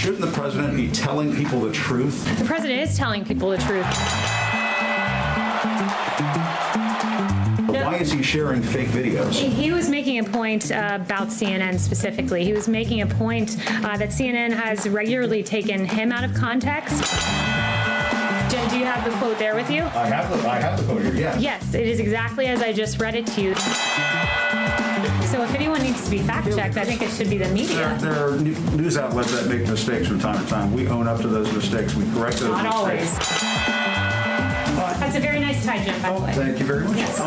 shouldn't the president be telling people the truth? The president is telling people the truth. Why is he sharing fake videos? He was making a point about CNN specifically. He was making a point that CNN has regularly taken him out of context. Jen, do you have the quote there with you? I have the quote here, yes. Yes, it is exactly as I just read it to you. So if anyone needs to be fact-checked, I think it should be the media. There are news outlets that make mistakes from time to time. We own up to those mistakes. We correct those mistakes. Not always. That's a very nice tie, Jim, by the way. Thank you very much. Yes.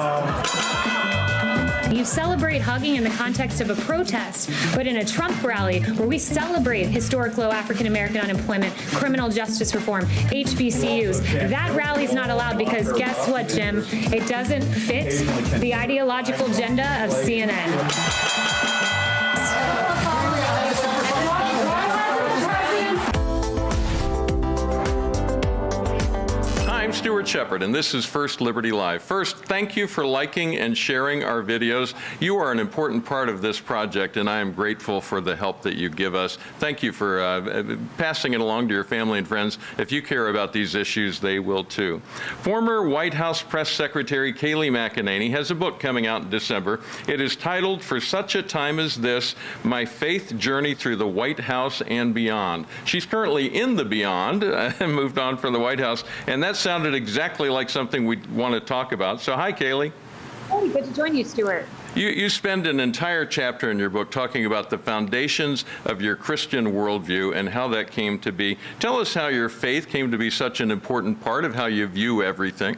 You celebrate hugging in the context of a protest, but in a Trump rally where we celebrate historic low African-American unemployment, criminal justice reform, HBCUs, that rally's not allowed because guess what, Jim? It doesn't fit the ideological agenda of CNN. I'm Stuart Shepard, and this is First Liberty Live. First, thank you for liking and sharing our videos. You are an important part of this project, and I am grateful for the help that you give us. Thank you for passing it along to your family and friends. If you care about these issues, they will too. Former White House Press Secretary Kayleigh McEnany has a book coming out in December. It is titled, For Such a Time as This, My Faith Journey Through the White House and Beyond. She's currently in the Beyond, moved on from the White House, and that sounded exactly like something we want to talk about. So hi, Kayleigh. Hey, good to join you, Stuart. You spend an entire chapter in your book talking about the foundations of your Christian worldview and how that came to be. Tell us how your faith came to be such an important part of how you view everything.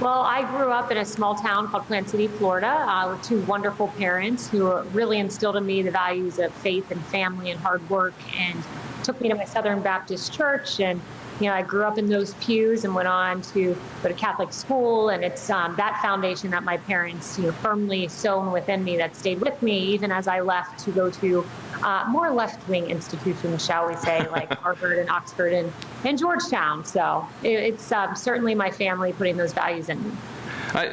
Well, I grew up in a small town called Plant City, Florida, with two wonderful parents who really instilled in me the values of faith and family and hard work, and took me to my Southern Baptist church. And I grew up in those pews and went on to go to Catholic school, and it's that foundation that my parents, firmly sown within me that stayed with me even as I left to go to more left-wing institutions, shall we say, like Harvard and Oxford and Georgetown. So it's certainly my family putting those values in me.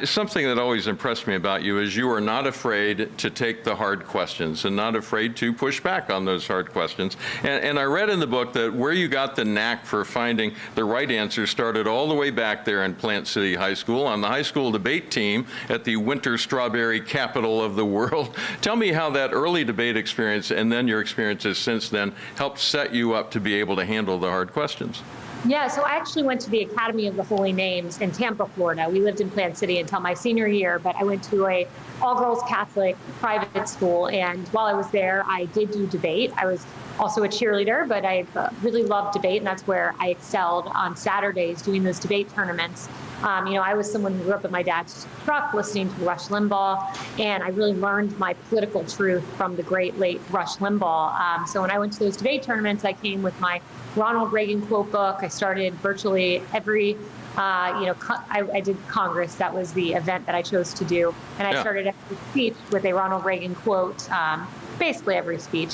Something that always impressed me about you is you are not afraid to take the hard questions and not afraid to push back on those hard questions. And I read in the book that where you got the knack for finding the right answer started all the way back there in Plant City High School on the high school debate team at the winter strawberry capital of the world. Tell me how that early debate experience and then your experiences since then helped set you up to be able to handle the hard questions. Yeah, so I actually went to the Academy of the Holy Names in Tampa, Florida. We lived in Plant City until my senior year, but I went to a all-girls Catholic private school, and while I was there, I did do debate. I was also a cheerleader, but I really loved debate, and that's where I excelled on Saturdays doing those debate tournaments. I was someone who grew up in my dad's truck listening to Rush Limbaugh, and I really learned my political truth from the great late Rush Limbaugh. So when I went to those debate tournaments, I came with my Ronald Reagan quote book. I started virtually every, I did Congress. That was the event that I chose to do. And I started every speech with a Ronald Reagan quote, basically every speech.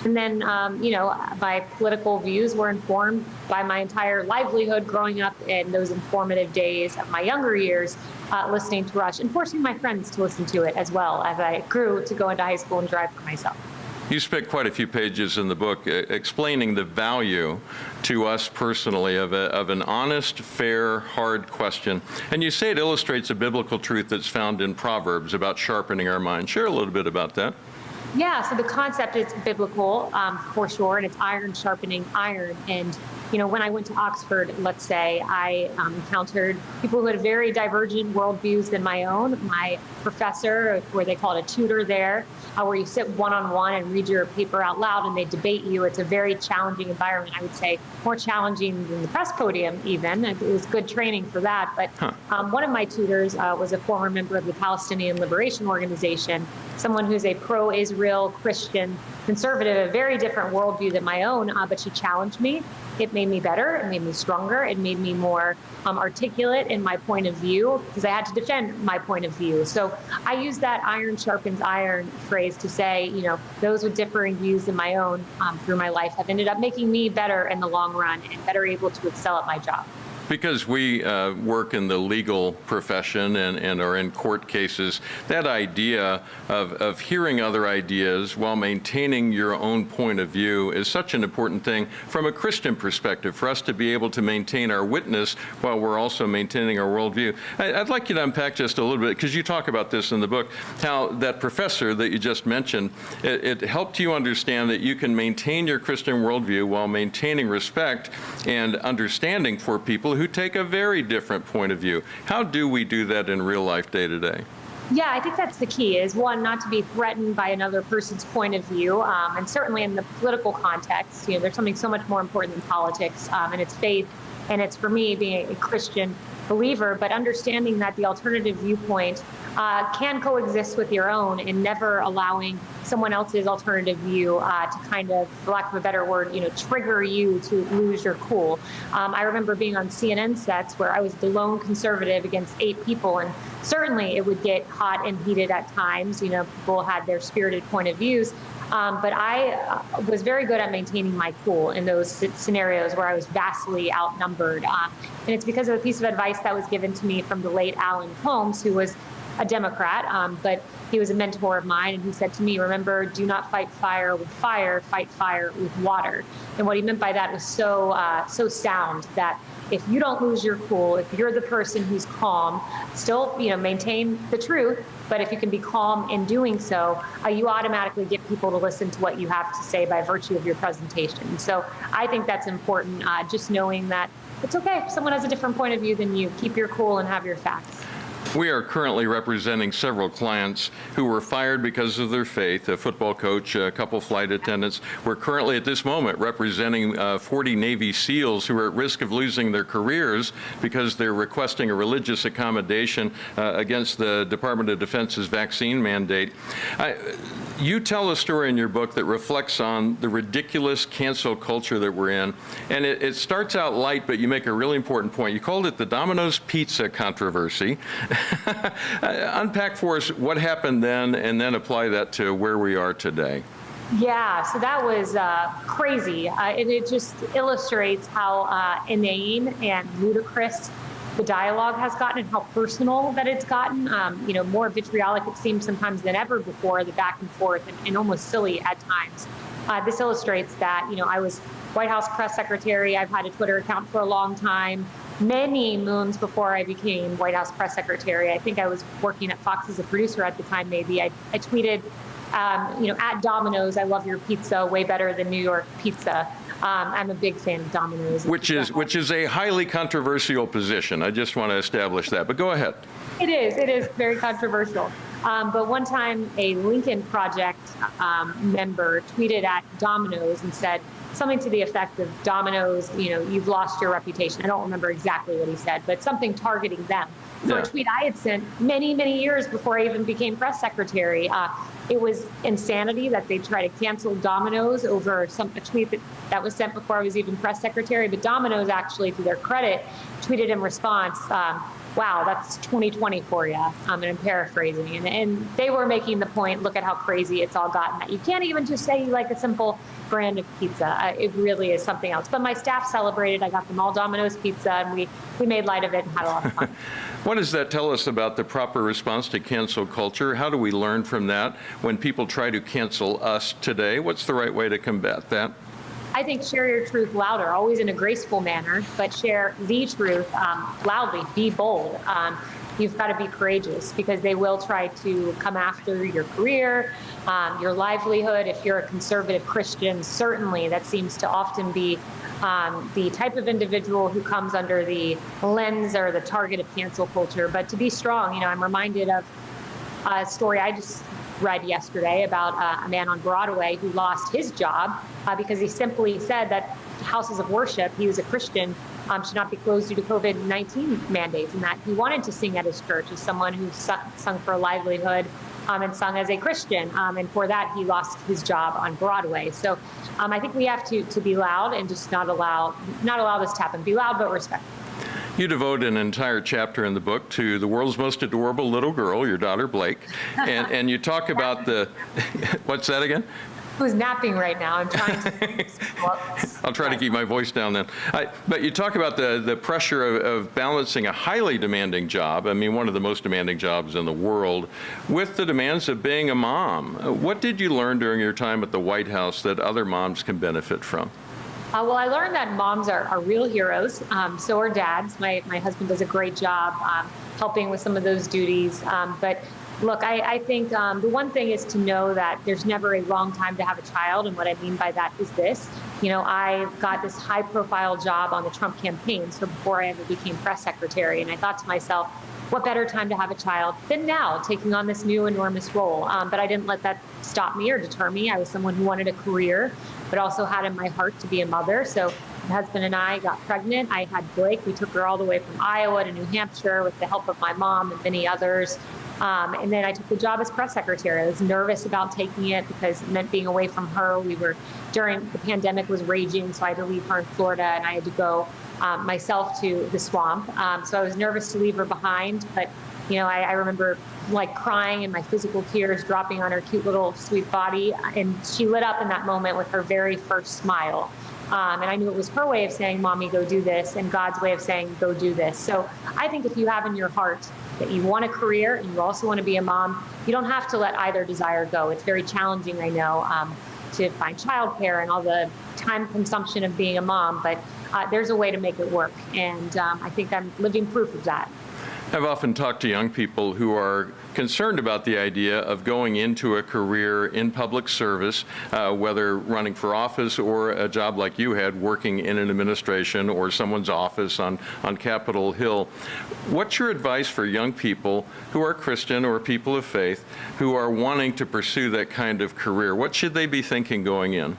And then, my political views were informed by my entire livelihood growing up in those informative days of my younger years, listening to Rush and forcing my friends to listen to it as well as I grew to go into high school and drive for myself. You spent quite a few pages in the book explaining the value to us personally of an honest, fair, hard question. And you say it illustrates a biblical truth that's found in Proverbs about sharpening our mind. Share a little bit about that. Yeah, so the concept is biblical for sure, and it's iron sharpening iron. And, when I went to Oxford, let's say, I encountered people who had very divergent worldviews than my own. My professor, where they call it a tutor there, where you sit one-on-one and read your paper out loud and they debate you. It's a very challenging environment, I would say, more challenging than the press podium even. It was good training for that. But one of my tutors was a former member of the Palestinian Liberation Organization, someone who's a pro-Israel Christian conservative, a very different worldview than my own, but she challenged me. It made me better. It made me stronger. It made me more articulate in my point of view because I had to defend my point of view. So I use that iron sharpens iron phrase to say, those with differing views than my own through my life have ended up making me better in the long run and better able to excel at my job. Because we work in the legal profession and are in court cases, that idea of hearing other ideas while maintaining your own point of view is such an important thing from a Christian perspective, for us to be able to maintain our witness while we're also maintaining our worldview. I'd like you to unpack just a little bit, because you talk about this in the book, how that professor that you just mentioned, it helped you understand that you can maintain your Christian worldview while maintaining respect and understanding for people who take a very different point of view. How do we do that in real life day to day? Yeah, I think that's the key, is one, not to be threatened by another person's point of view. And certainly in the political context, there's something so much more important than politics, and it's faith. And it's, for me, being a Christian believer, but understanding that the alternative viewpoint can coexist with your own, and never allowing someone else's alternative view to kind of, for lack of a better word, trigger you to lose your cool. I remember being on CNN sets where I was the lone conservative against 8 people, and certainly it would get hot and heated at times. People had their spirited point of views. But I was very good at maintaining my cool in those scenarios where I was vastly outnumbered. And it's because of a piece of advice that was given to me from the late Alan Holmes, who was a Democrat, but he was a mentor of mine. And he said to me, remember, do not fight fire with fire, fight fire with water. And what he meant by that was so sound, that if you don't lose your cool, if you're the person who's calm, still, maintain the truth, but if you can be calm in doing so, you automatically get people to listen to what you have to say by virtue of your presentation. So I think that's important, just knowing that it's okay if someone has a different point of view than you. Keep your cool and have your facts. We are currently representing several clients who were fired because of their faith, a football coach, a couple flight attendants. We're currently at this moment representing 40 Navy SEALs who are at risk of losing their careers because they're requesting a religious accommodation against the Department of Defense's vaccine mandate. You tell a story in your book that reflects on the ridiculous cancel culture that we're in, and it starts out light, but you make a really important point. You called it the Dominos Pizza controversy. Unpack for us what happened then, and then apply that to where we are today. Yeah, so that was crazy. And it just illustrates how inane and ludicrous the dialogue has gotten, and how personal that it's gotten. More vitriolic, it seems, sometimes than ever before, the back and forth, and almost silly at times. This illustrates that, I was White House press secretary. I've had a Twitter account for a long time. Many moons before I became White House press secretary. I think I was working at Fox as a producer at the time, maybe. I tweeted, at Domino's, I love your pizza way better than New York pizza. I'm a big fan of Domino's. Which is a highly controversial position. I just want to establish that, but go ahead. It is very controversial. But one time a Lincoln Project member tweeted at Domino's and said something to the effect of, Domino's, you've lost your reputation. I don't remember exactly what he said, but something targeting them. For a tweet I had sent many, many years before I even became press secretary. It was insanity that they try to cancel Domino's over a tweet that was sent before I was even press secretary. But Domino's actually, to their credit, tweeted in response, wow, that's 2020 for you. And I'm paraphrasing. And they were making the point, look at how crazy it's all gotten, that you can't even just say you like a simple brand of pizza. It really is something else. But my staff celebrated. I got them all Domino's pizza, and we made light of it and had a lot of fun. What does that tell us about the proper response to cancel culture? How do we learn from that when people try to cancel us today? What's the right way to combat that? I think share your truth louder, always in a graceful manner, but share the truth loudly. Be bold. You've got to be courageous, because they will try to come after your career, your livelihood. If you're a conservative Christian, certainly that seems to often be the type of individual who comes under the lens or the target of cancel culture. But to be strong, I'm reminded of a story I just read yesterday about a man on Broadway who lost his job because he simply said that houses of worship, he was a Christian, should not be closed due to COVID-19 mandates, and that he wanted to sing at his church as someone who sung for a livelihood and sung as a Christian. And for that, he lost his job on Broadway. So I think we have to be loud and just not allow this to happen. Be loud, but respectful. You devote an entire chapter in the book to the world's most adorable little girl, your daughter, Blake. And you talk about what's that again? who's napping right now. I'm trying to. I'll try to keep my voice down then. But you talk about the pressure of balancing a highly demanding job, I mean, one of the most demanding jobs in the world, with the demands of being a mom. What did you learn during your time at the White House that other moms can benefit from? Well, I learned that moms are real heroes. So are dads. My husband does a great job helping with some of those duties. But look, I think the one thing is to know that there's never a wrong time to have a child. And what I mean by that is this. You know, I got this high profile job on the Trump campaign, so before I ever became press secretary. And I thought to myself, what better time to have a child than now, taking on this new enormous role? But I didn't let that stop me or deter me. I was someone who wanted a career, but also had in my heart to be a mother. So my husband and I got pregnant. I had Blake. We took her all the way from Iowa to New Hampshire with the help of my mom and many others. And then I took the job as press secretary. I was nervous about taking it because it meant being away from her. During the pandemic was raging, so I had to leave her in Florida, and I had to go myself to the swamp. So I was nervous to leave her behind, but you know, I remember like crying and my physical tears dropping on her cute little sweet body, and she lit up in that moment with her very first smile. And I knew it was her way of saying, Mommy, go do this, and God's way of saying, go do this. So I think if you have in your heart that you want a career and you also want to be a mom, you don't have to let either desire go. It's very challenging, I know, to find childcare and all the time consumption of being a mom, but there's a way to make it work. And I think I'm living proof of that. I've often talked to young people who are concerned about the idea of going into a career in public service, whether running for office or a job like you had, working in an administration or someone's office on Capitol Hill. What's your advice for young people who are Christian or people of faith who are wanting to pursue that kind of career? What should they be thinking going in?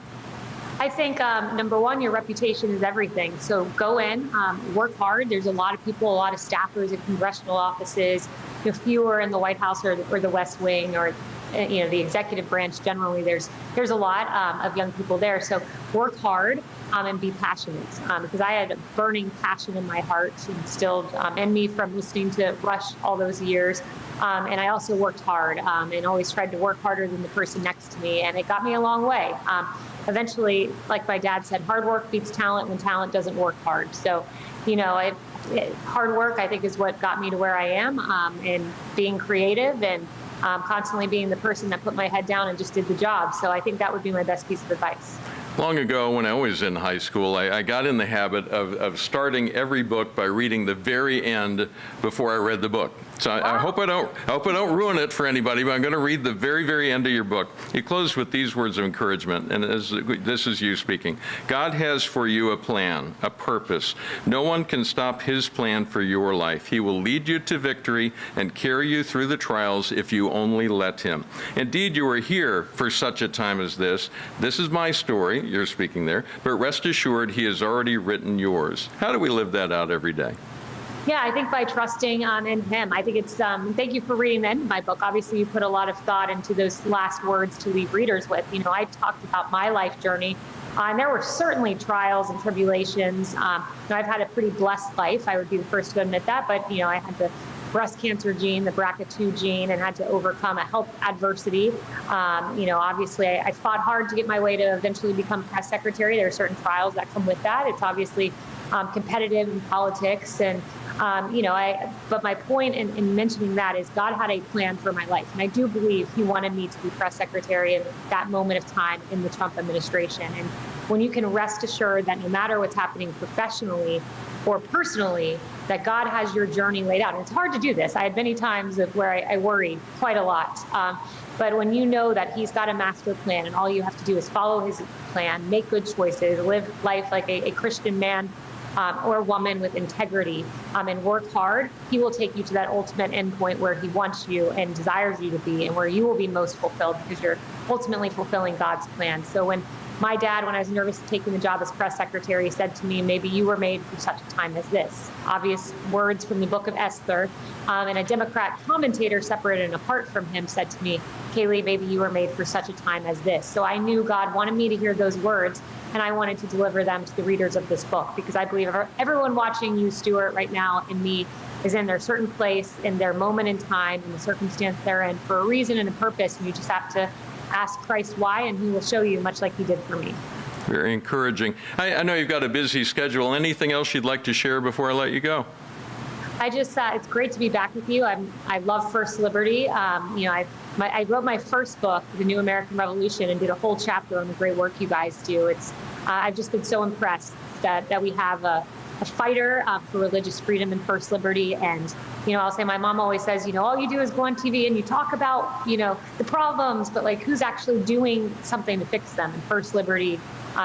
I think, number one, your reputation is everything. So go in, work hard. There's a lot of people, a lot of staffers in congressional offices, fewer in the White House or the West Wing or the executive branch. Generally, there's a lot of young people there. So work hard and be passionate, because I had a burning passion in my heart instilled in me from listening to Rush all those years. And I also worked hard and always tried to work harder than the person next to me. And it got me a long way. Eventually, like my dad said, hard work beats talent when talent doesn't work hard. So, hard work, I think, is what got me to where I am, and being creative and constantly being the person that put my head down and just did the job. So I think that would be my best piece of advice. Long ago, when I was in high school, I got in the habit of starting every book by reading the very end before I read the book. So I hope I don't ruin it for anybody, but I'm going to read the very, very end of your book. You close with these words of encouragement, and this is you speaking. God has for you a plan, a purpose. No one can stop his plan for your life. He will lead you to victory and carry you through the trials if you only let him. Indeed, you are here for such a time as this. This is my story. You're speaking there, but rest assured, he has already written yours. How do we live that out every day? Yeah, I think by trusting in him. I think it's, thank you for reading the end of my book. Obviously, you put a lot of thought into those last words to leave readers with. I talked about my life journey, and there were certainly trials and tribulations. I've had a pretty blessed life. I would be the first to admit that, but, I had the breast cancer gene, the BRCA2 gene, and had to overcome a health adversity. Obviously, I fought hard to get my way to eventually become press secretary. There are certain trials that come with that. It's obviously competitive in politics, and but my point in mentioning that is God had a plan for my life, and I do believe he wanted me to be press secretary in that moment of time in the Trump administration. And when you can rest assured that no matter what's happening professionally or personally, that God has your journey laid out. And it's hard to do this. I had many times where I worried quite a lot. But when you know that he's got a master plan and all you have to do is follow his plan, make good choices, live life like a Christian man or woman with integrity, and work hard, he will take you to that ultimate endpoint where he wants you and desires you to be, and where you will be most fulfilled because you're ultimately fulfilling God's plan. So when my dad, when I was nervous taking the job as press secretary, said to me, maybe you were made for such a time as this. Obvious words from the book of Esther. And a Democrat commentator separated and apart from him said to me, Kayleigh, maybe you were made for such a time as this. So I knew God wanted me to hear those words, and I wanted to deliver them to the readers of this book, because I believe everyone watching you, Stuart, right now, and me, is in their certain place, in their moment in time, in the circumstance they're in, for a reason and a purpose, and you just have to ask Christ why, and he will show you, much like he did for me. Very encouraging. I know you've got a busy schedule. Anything else you'd like to share before I let you go? It's great to be back with you. I love First Liberty. I wrote my first book, The New American Revolution, and did a whole chapter on the great work you guys do. I've just been so impressed that we have a fighter for religious freedom and First Liberty. And, I'll say my mom always says, all you do is go on TV and you talk about, the problems, but like who's actually doing something to fix them? And First Liberty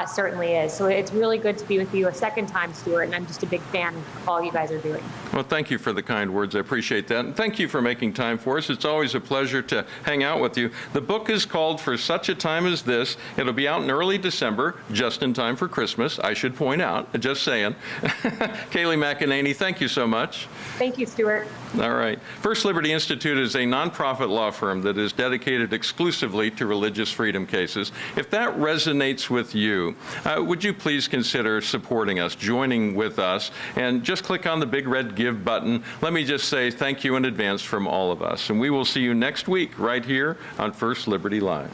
certainly is. So it's really good to be with you a second time, Stuart, and I'm just a big fan of all you guys are doing. Well, thank you for the kind words. I appreciate that. And thank you for making time for us. It's always a pleasure to hang out with you. The book is called For Such a Time as This. It'll be out in early December, just in time for Christmas, I should point out. Just saying. Kayleigh McEnany, thank you so much. Thank you, Stuart. All right. First Liberty Institute is a nonprofit law firm that is dedicated exclusively to religious freedom cases. If that resonates with you, would you please consider supporting us, joining with us, and just click on the big red Give button. Let me just say thank you in advance from all of us. And we will see you next week right here on First Liberty Live.